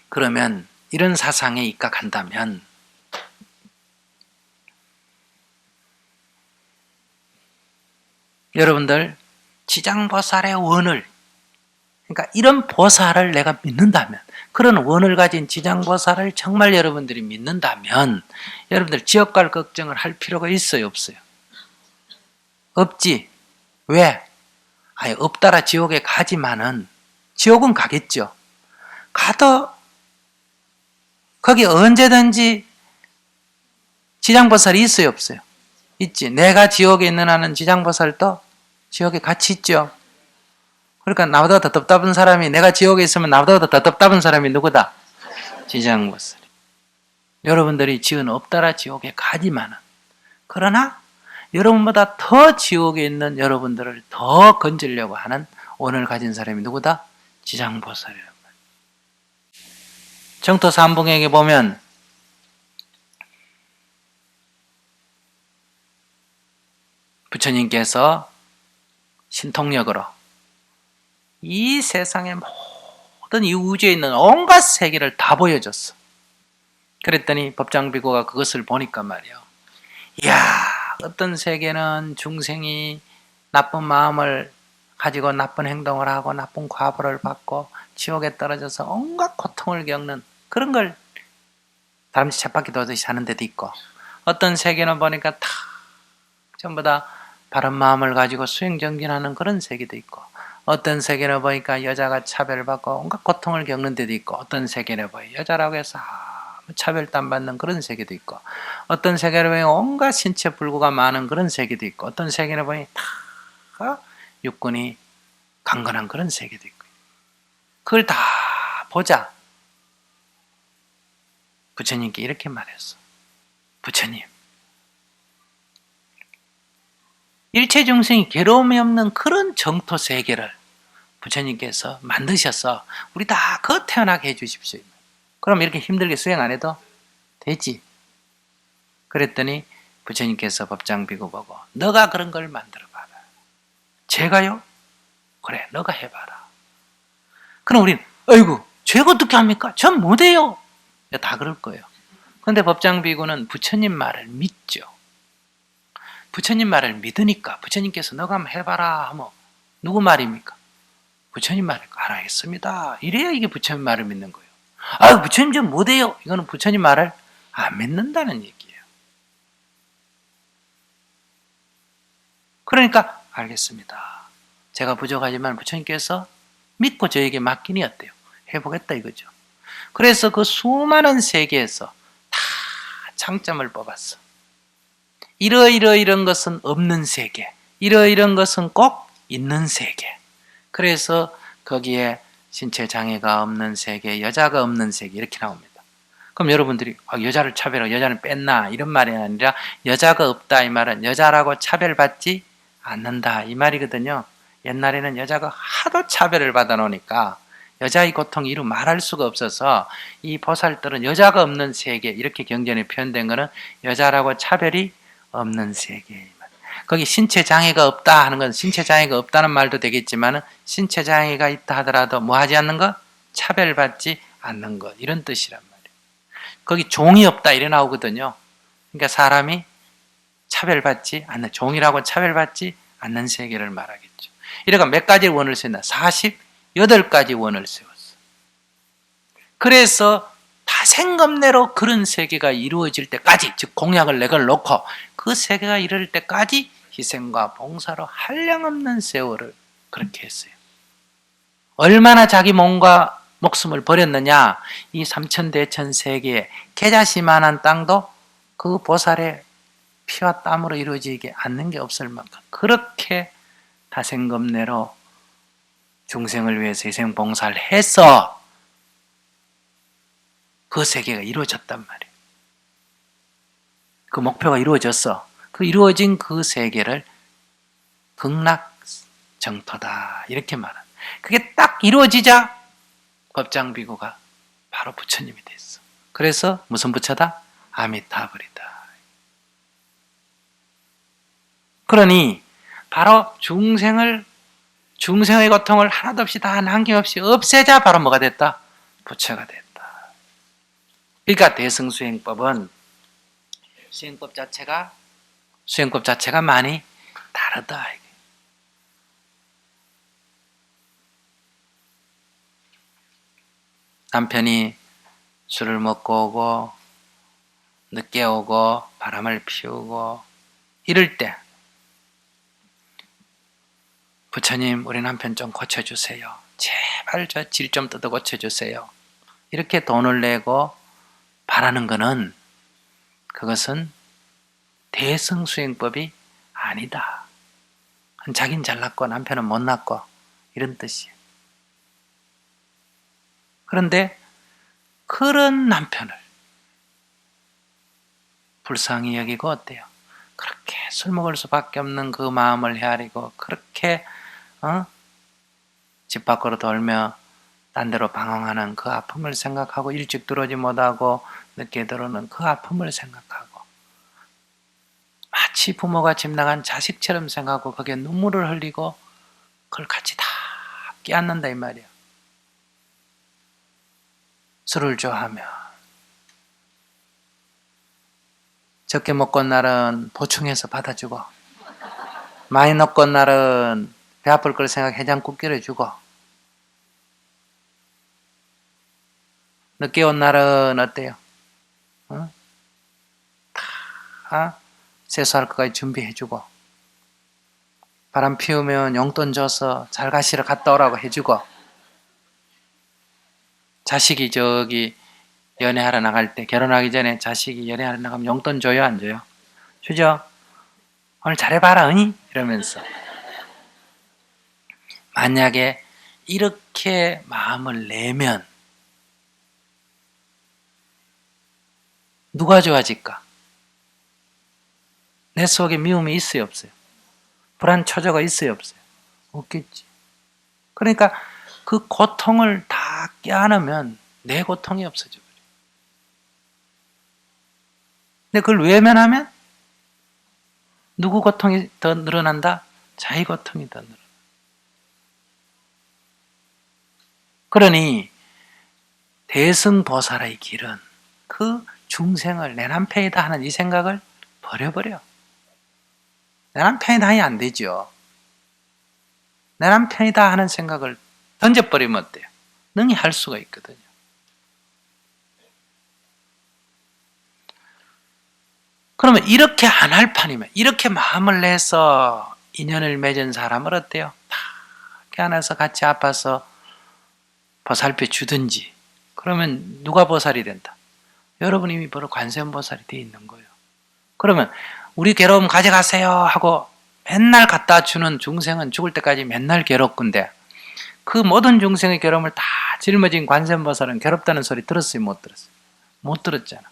그러면 이런 사상에 입각한다면 여러분들 지장보살의 원을 그러니까 이런 보살을 내가 믿는다면, 그런 원을 가진 지장보살을 정말 여러분들이 믿는다면 여러분들 지옥 갈 걱정을 할 필요가 있어요, 없어요? 없지. 왜? 아니, 없다라 지옥에 가지만은 지옥은 가겠죠. 가도 거기 언제든지 지장보살이 있어요, 없어요? 있지. 내가 지옥에 있는 한은 지장보살도 지옥에 같이 있죠. 그러니까 나보다 더 답답한 사람이, 내가 지옥에 있으면 나보다 더 답답한 사람이 누구다? 지장보살. 여러분들이 지은 없다라 지옥에 가지만은, 그러나 여러분보다 더 지옥에 있는 여러분들을 더 건지려고 하는 원을 가진 사람이 누구다? 지장보살이란 말이에요. 정토 삼봉에게 보면 부처님께서 신통력으로 이 세상의 모든 이 우주에 있는 온갖 세계를 다 보여줬어. 그랬더니 법장비고가 그것을 보니까 말이야, 이야, 어떤 세계는 중생이 나쁜 마음을 가지고 나쁜 행동을 하고 나쁜 과보를 받고 지옥에 떨어져서 온갖 고통을 겪는 그런 걸 다람쥐 쳇바퀴 돌듯이 사는 데도 있고, 어떤 세계는 보니까 다 전부 다 바른 마음을 가지고 수행정진하는 그런 세계도 있고, 어떤 세계는 보니까 여자가 차별받고 온갖 고통을 겪는 데도 있고, 어떤 세계는 보니 여자라고 해서 차별도 안 받는 그런 세계도 있고, 어떤 세계는 보니 온갖 신체 불구가 많은 그런 세계도 있고, 어떤 세계는 보니 다 육군이 강건한 그런 세계도 있고. 그걸 다 보자 부처님께 이렇게 말했어. 부처님, 일체 중생이 괴로움이 없는 그런 정토 세계를 부처님께서 만드셔서 우리 다 그 태어나게 해주십시오. 그럼 이렇게 힘들게 수행 안 해도 되지. 그랬더니 부처님께서 법장비고 보고, 너가 그런 걸 만들어봐라. 제가요? 그래, 너가 해봐라. 그럼 우리는, 아이고, 제가 어떻게 합니까? 전 못해요. 다 그럴 거예요. 그런데 법장비고는 부처님 말을 믿죠. 부처님 말을 믿으니까 부처님께서 너가 한번 해봐라 하면 누구 말입니까? 부처님 말을 알아야겠습니다. 이래야 이게 부처님 말을 믿는 거예요. 아, 부처님 좀 못해요. 이거는 부처님 말을 안 믿는다는 얘기예요. 그러니까 알겠습니다. 제가 부족하지만 부처님께서 믿고 저에게 맡기니 어때요? 해보겠다 이거죠. 그래서 그 수많은 세계에서 다 장점을 뽑았어. 이런 것은 없는 세계, 이런 것은 꼭 있는 세계. 그래서 거기에 신체 장애가 없는 세계, 여자가 없는 세계 이렇게 나옵니다. 그럼 여러분들이 여자를 차별하고 여자는 뺐나 이런 말이 아니라, 여자가 없다 이 말은 여자라고 차별받지 않는다 이 말이거든요. 옛날에는 여자가 하도 차별을 받아 놓으니까 여자의 고통이 이루 말할 수가 없어서 이 보살들은 여자가 없는 세계 이렇게 경전에 표현된 것은 여자라고 차별이 없는 세계. 거기 신체 장애가 없다 하는 건 신체 장애가 없다는 말도 되겠지만, 신체 장애가 있다 하더라도 뭐 하지 않는 것? 차별받지 않는 것, 이런 뜻이란 말이에요. 거기 종이 없다 이래 나오거든요. 그러니까 사람이 차별받지 않는, 종이라고 차별받지 않는 세계를 말하겠죠. 이래가 몇 가지 원을 세웠나? 48가지 원을 세웠어. 그래서 다생겁내로 그런 세계가 이루어질 때까지, 즉 공약을 내걸놓고 그 세계가 이룰 때까지 희생과 봉사로 한량없는 세월을 그렇게 했어요. 얼마나 자기 몸과 목숨을 버렸느냐. 이 삼천대천 세계에 계자시만한 땅도 그 보살의 피와 땀으로 이루어지지 않는 게 없을 만큼 그렇게 다생겁내로 중생을 위해서 희생 봉사를 해서 그 세계가 이루어졌단 말이에요. 그 목표가 이루어졌어. 그 이루어진 그 세계를 극락정토다 이렇게 말합니다. 그게 딱 이루어지자 법장비고가 바로 부처님이 됐어. 그래서 무슨 부처다? 아미타불이다. 그러니 바로 중생의 고통을 하나도 없이 다 남김없이 없애자 바로 뭐가 됐다? 부처가 됐다. 그러니까 대승수행법은 수행법 자체가 많이 다르다. 남편이 술을 먹고 오고 늦게 오고 바람을 피우고 이럴 때 부처님 우리 남편 좀 고쳐주세요. 제발 저 질 좀 뜯어 고쳐주세요. 이렇게 돈을 내고 바라는 것은 그것은 대승수행법이 아니다. 자긴 잘났고 남편은 못났고 이런 뜻이에요. 그런데 그런 남편을 불쌍히 여기고 어때요? 그렇게 술 먹을 수밖에 없는 그 마음을 헤아리고 그렇게 집 밖으로 돌며 딴 데로 방황하는 그 아픔을 생각하고 일찍 들어오지 못하고 늦게 들어오는 그 아픔을 생각하고 마치 부모가 집 나간 자식처럼 생각하고 거기에 눈물을 흘리고 그걸 같이 다 깨닫는다 이 말이야. 술을 좋아하면 적게 먹건 날은 보충해서 받아주고 많이 먹건 날은 배 아플 걸 생각 해장국 끓여주고 늦게 온 날은 어때요? 다 세수할 것까지 준비해주고 바람 피우면 용돈 줘서 잘 가시러 갔다 오라고 해주고 자식이 저기 연애하러 나갈 때 결혼하기 전에 자식이 연애하러 나가면 용돈 줘요 안 줘요? 주죠? 오늘 잘해봐라 으니? 이러면서 만약에 이렇게 마음을 내면 누가 좋아질까? 내 속에 미움이 있어요 없어요? 불안 초조가 있어요 없어요? 없겠지. 그러니까 그 고통을 다 껴안으면 내 고통이 없어져 버려요. 근데 그걸 외면하면 누구 고통이 더 늘어난다? 자기 고통이 더 늘어난다. 그러니 대승보살의 길은 그 중생을 내 남편이다 하는 이 생각을 버려버려. 내 남편이다 하면 안 되죠. 내 남편이다 하는 생각을 던져버리면 어때요? 능히 할 수가 있거든요. 그러면 이렇게 안 할 판이면 이렇게 마음을 내서 인연을 맺은 사람을 어때요? 다 껴안아서 같이 아파서 보살펴 주든지 그러면 누가 보살이 된다? 여러분 이미 바로 관세음보살이 되어 있는 거예요. 그러면 우리 괴로움 가져가세요 하고 맨날 갖다 주는 중생은 죽을 때까지 맨날 괴롭건데 그 모든 중생의 괴로움을 다 짊어진 관세음보살은 괴롭다는 소리 들었어요? 못 들었어요? 못 들었잖아.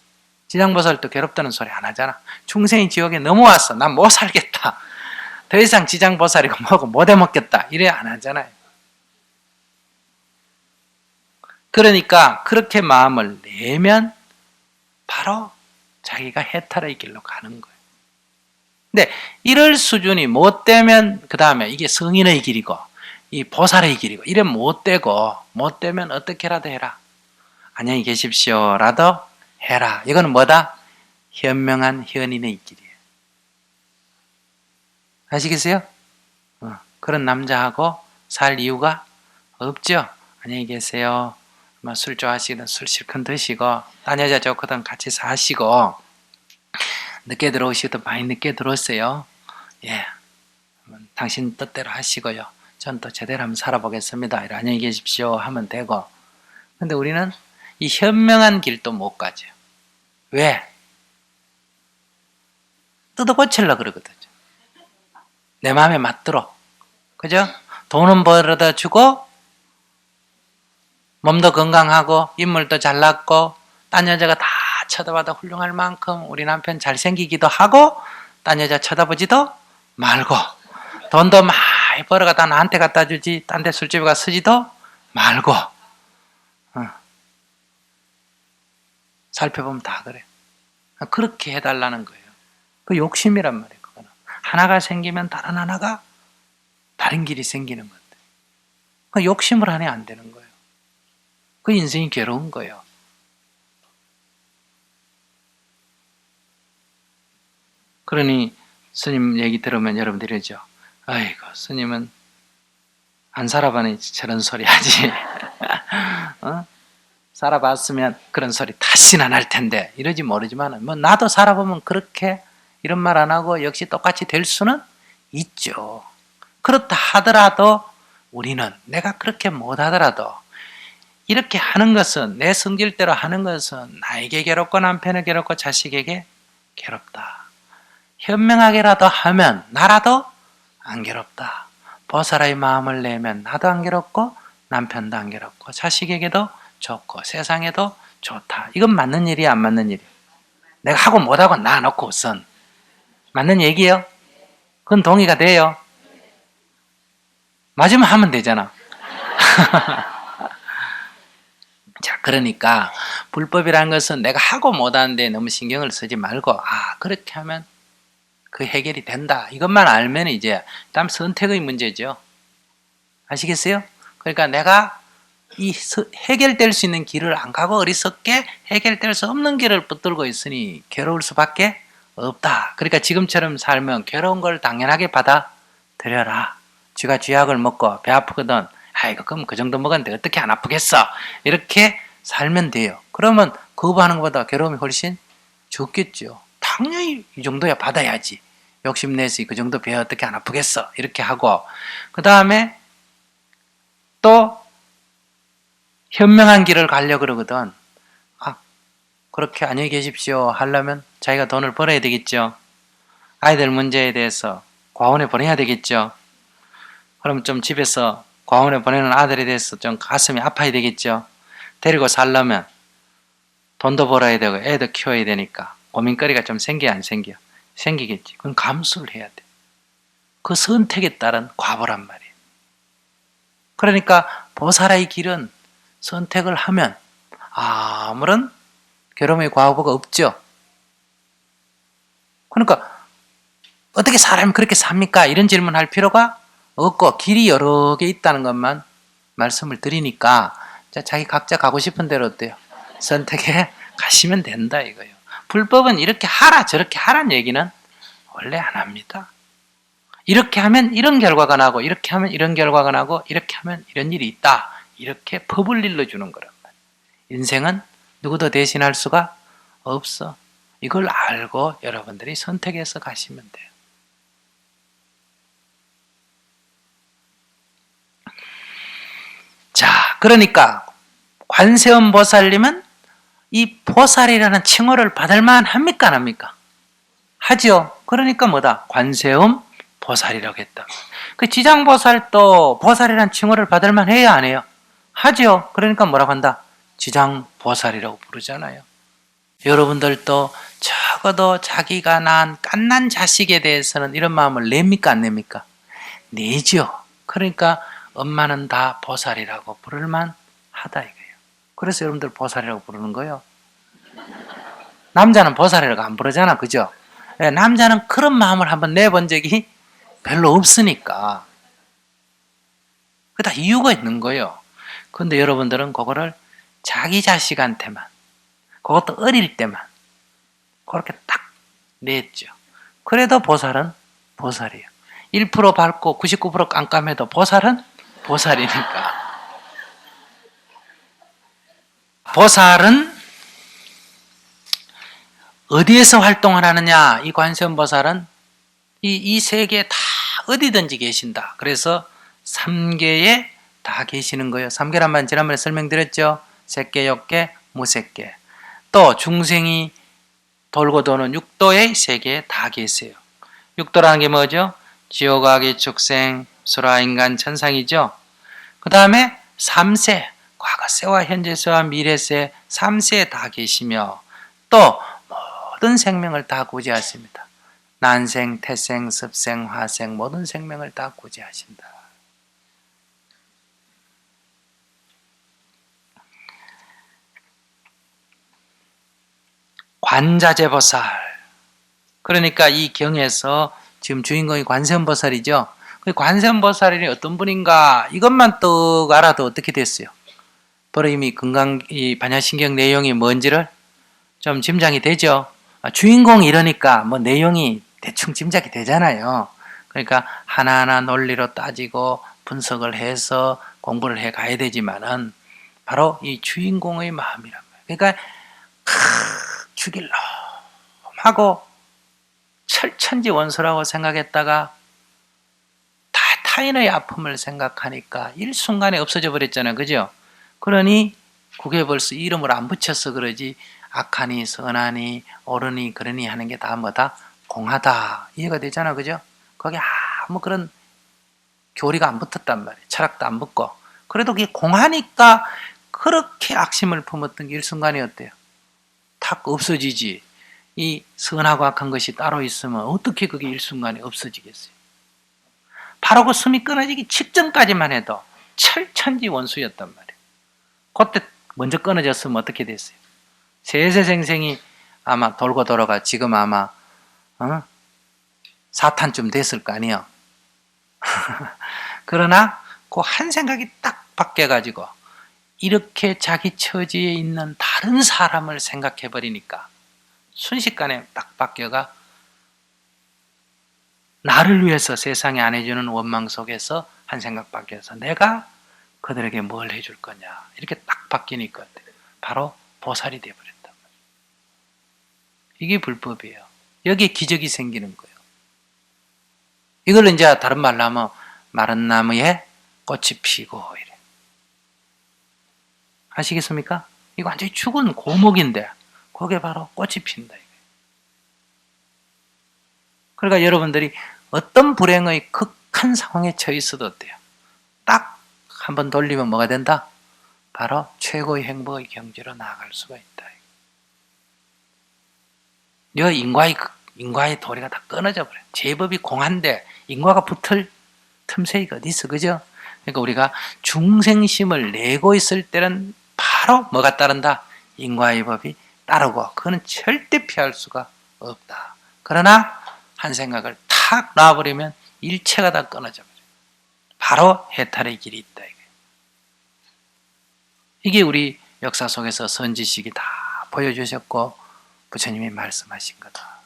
지장보살도 괴롭다는 소리 안 하잖아. 중생이 지옥에 넘어왔어. 난 못 살겠다. 더 이상 지장보살이고 뭐고 못 해먹겠다. 이래 안 하잖아요. 그러니까 그렇게 마음을 내면 바로 자기가 해탈의 길로 가는 거예요. 근데 이럴 수준이 못 되면 그 다음에 이게 성인의 길이고 이 보살의 길이고 이래 못 되고 못 되면 어떻게라도 해라. 안녕히 계십시오라도 해라. 이거는 뭐다? 현명한 현인의 길이에요. 아시겠어요? 그런 남자하고 살 이유가 없죠. 안녕히 계세요. 술 좋아하시거든 술 실컷 드시고 딴 여자 좋거든 같이 사시고 늦게 들어오시거든 많이 늦게 들어오세요. 예, 당신 뜻대로 하시고요. 전 또 제대로 한번 살아보겠습니다. 안녕히 계십시오 하면 되고. 근데 우리는 이 현명한 길도 못 가죠. 왜? 뜯어 고치려고 그러거든요. 내 마음에 맞도록. 그죠? 돈은 벌어다 주고 몸도 건강하고 인물도 잘났고 딴 여자가 다 쳐다봐도 훌륭할 만큼 우리 남편 잘생기기도 하고 딴 여자 쳐다보지도 말고 돈도 많이 벌어가다 나한테 갖다 주지 딴 데 술집에 가 쓰지도 말고 살펴보면 다 그래. 그렇게 해달라는 거예요. 그 욕심이란 말이에요. 그거는. 하나가 생기면 다른 하나가 다른 길이 생기는 건데 그 욕심을 하면 안 되는 거예요. 그 인생이 괴로운 거예요. 그러니 스님 얘기 들으면 여러분들이 이러죠. 아이고 스님은 안 살아봐니 저런 소리 하지. 살아봤으면 그런 소리 다시는 안 할 텐데 이러지 모르지만 뭐 나도 살아보면 그렇게 이런 말 안 하고 역시 똑같이 될 수는 있죠. 그렇다 하더라도 우리는 내가 그렇게 못하더라도 이렇게 하는 것은 내 성질대로 하는 것은 나에게 괴롭고 남편에게 괴롭고 자식에게 괴롭다. 현명하게라도 하면 나라도 안 괴롭다. 보살의 마음을 내면 나도 안 괴롭고 남편도 안 괴롭고 자식에게도 좋고 세상에도 좋다. 이건 맞는 일이야, 안 맞는 일이야? 내가 하고 못하고 놔놓고 우선 맞는 얘기예요? 그건 동의가 돼요? 맞으면 하면 되잖아. 자, 그러니까 불법이라는 것은 내가 하고 못하는데 너무 신경을 쓰지 말고 그렇게 하면 그 해결이 된다. 이것만 알면 이제 다음 선택의 문제죠. 아시겠어요? 그러니까 내가 이 해결될 수 있는 길을 안 가고 어리석게 해결될 수 없는 길을 붙들고 있으니 괴로울 수밖에 없다. 그러니까 지금처럼 살면 괴로운 걸 당연하게 받아들여라. 쥐가 쥐약을 먹고 배 아프거든. 아이고 그럼 그 정도 먹었는데 어떻게 안 아프겠어? 이렇게 살면 돼요. 그러면 거부하는 것보다 괴로움이 훨씬 적겠죠. 당연히 이 정도야 받아야지. 욕심내서 그 정도 배 어떻게 안 아프겠어? 이렇게 하고 그 다음에 또 현명한 길을 가려고 그러거든. 그렇게 안녕히 계십시오 하려면 자기가 돈을 벌어야 되겠죠. 아이들 문제에 대해서 과원에 보내야 되겠죠. 그럼 좀 집에서 과원에 보내는 아들에 대해서 좀 가슴이 아파야 되겠죠. 데리고 살려면 돈도 벌어야 되고 애도 키워야 되니까 고민거리가 좀 생겨 안 생겨? 생기겠지. 그건 감수를 해야 돼. 그 선택에 따른 과보란 말이에요. 그러니까 보살의 길은 선택을 하면 아무런 괴로움의 과보가 없죠. 그러니까 어떻게 사람이 그렇게 삽니까? 이런 질문할 필요가 없고 길이 여러 개 있다는 것만 말씀을 드리니까 자기 각자 가고 싶은 대로 어때요? 선택해 가시면 된다 이거예요. 불법은 이렇게 하라 저렇게 하라는 얘기는 원래 안 합니다. 이렇게 하면 이런 결과가 나고 이렇게 하면 이런 결과가 나고 이렇게 하면 이런 일이 있다. 이렇게 법을 일러주는 거란 말이에요. 인생은 누구도 대신할 수가 없어. 이걸 알고 여러분들이 선택해서 가시면 돼요. 자, 그러니까 관세음 보살님은 이 보살이라는 칭호를 받을만 합니까 안 합니까? 하죠. 그러니까 뭐다? 관세음 보살이라고 했다. 그 지장보살도 보살이라는 칭호를 받을만 해야 안 해요? 하죠. 그러니까 뭐라고 한다? 지장보살이라고 부르잖아요. 여러분들도 적어도 자기가 낳은 갓난 자식에 대해서는 이런 마음을 냅니까 안 냅니까? 내죠. 그러니까 엄마는 다 보살이라고 부를만 하다 이거예요. 그래서 여러분들 보살이라고 부르는 거예요. 남자는 보살이라고 안 부르잖아. 그죠? 남자는 그런 마음을 한번 내본 적이 별로 없으니까. 그 다 이유가 있는 거예요. 근데 여러분들은 그거를 자기 자식한테만, 그것도 어릴 때만 그렇게 딱 냈죠. 그래도 보살은 보살이에요. 1% 밝고 99% 깜깜해도 보살은 보살이니까. 보살은 어디에서 활동을 하느냐? 이 관세음보살은 이 세계에 다 어디든지 계신다. 그래서 3계에 다 계시는 거예요. 3계란 말 지난번에 설명드렸죠. 색계, 욕계, 무색계. 또 중생이 돌고 도는 6도의 세계에 다 계세요. 6도라는 게 뭐죠? 지옥, 악의, 축생, 수라, 인간, 천상이죠. 그 다음에 3세, 과거세와 현재세와 미래세 3세에 다 계시며 또 모든 생명을 다 구제하십니다. 난생, 태생, 습생, 화생 모든 생명을 다 구제하신다. 관자재보살. 그러니까 이 경에서 지금 주인공이 관세음보살이죠. 그 관세음보살이 어떤 분인가 이것만 또 알아도 어떻게 됐어요? 바로 이미 이 반야신경 내용이 뭔지를 좀 짐작이 되죠. 주인공이 이러니까 뭐 내용이 대충 짐작이 되잖아요. 그러니까 하나하나 논리로 따지고 분석을 해서 공부를 해 가야 되지만은 바로 이 주인공의 마음이란 말이에요. 그러니까 죽일러 하고 철천지 원수라고 생각했다가 다 타인의 아픔을 생각하니까 일순간에 없어져 버렸잖아요. 그죠? 그러니 그게 벌써 이름을 안 붙여서 그러지 악하니 선하니 옳으니 그러니 하는 게 다 뭐다? 공하다. 이해가 되잖아. 그죠? 거기 아무 그런 교리가 안 붙었단 말이에요. 철학도 안 붙고. 그래도 그게 공하니까 그렇게 악심을 품었던 게 일순간에 어때요? 탁 없어지지. 이 선하고 악한 것이 따로 있으면 어떻게 그게 일순간에 없어지겠어요? 바로 그 숨이 끊어지기 직전까지만 해도 철천지 원수였단 말이에요. 그때 먼저 끊어졌으면 어떻게 됐어요? 세세생생이 아마 돌고 돌아가 지금 아마 사탄쯤 됐을 거 아니에요. 그러나 그 한 생각이 딱 바뀌어가지고 이렇게 자기 처지에 있는 다른 사람을 생각해 버리니까 순식간에 딱 바뀌어가 나를 위해서 세상에 안 해주는 원망 속에서 한 생각 바뀌어서 내가 그들에게 뭘 해줄 거냐 이렇게 딱 바뀌니까 바로 보살이 되어버렸단 말이에요. 이게 불법이에요. 여기에 기적이 생기는 거예요. 이걸 이제 다른 말로 하면 마른 나무에 꽃이 피고 이래. 아시겠습니까? 이거 완전히 죽은 고목인데 거기에 바로 꽃이 핀다. 그러니까 여러분들이 어떤 불행의 극한 상황에 처해 있어도 어때요? 딱 한번 돌리면 뭐가 된다? 바로 최고의 행복의 경지로 나아갈 수가 있다. 여 인과의 도리가 다 끊어져 버려요. 제법이 공한데 인과가 붙을 틈새가 어디 있어, 그죠? 그러니까 우리가 중생심을 내고 있을 때는 바로 뭐가 따른다? 인과의 법이 따르고 그거는 절대 피할 수가 없다. 그러나 한 생각을 탁 놔버리면 일체가 다 끊어져 버려요. 바로 해탈의 길이 있다. 이게 우리 역사 속에서 선지식이 다 보여주셨고 부처님이 말씀하신 거다.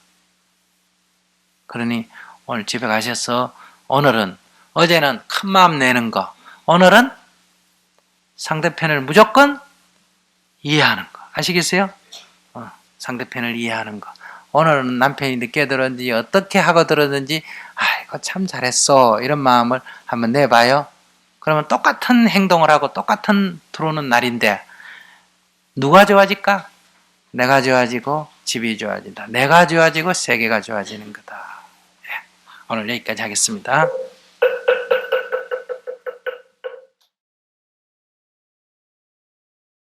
그러니 오늘 집에 가셔서 오늘은 어제는 큰 마음 내는 거, 오늘은 상대편을 무조건 이해하는 거. 아시겠어요? 상대편을 이해하는 거. 오늘은 남편이 늦게 들었는지 어떻게 하고 들었는지 아이고 참 잘했어 이런 마음을 한번 내봐요. 그러면 똑같은 행동을 하고 똑같은 들어오는 날인데 누가 좋아질까? 내가 좋아지고 집이 좋아진다. 내가 좋아지고 세계가 좋아지는 거다. 오늘 여기까지 하겠습니다.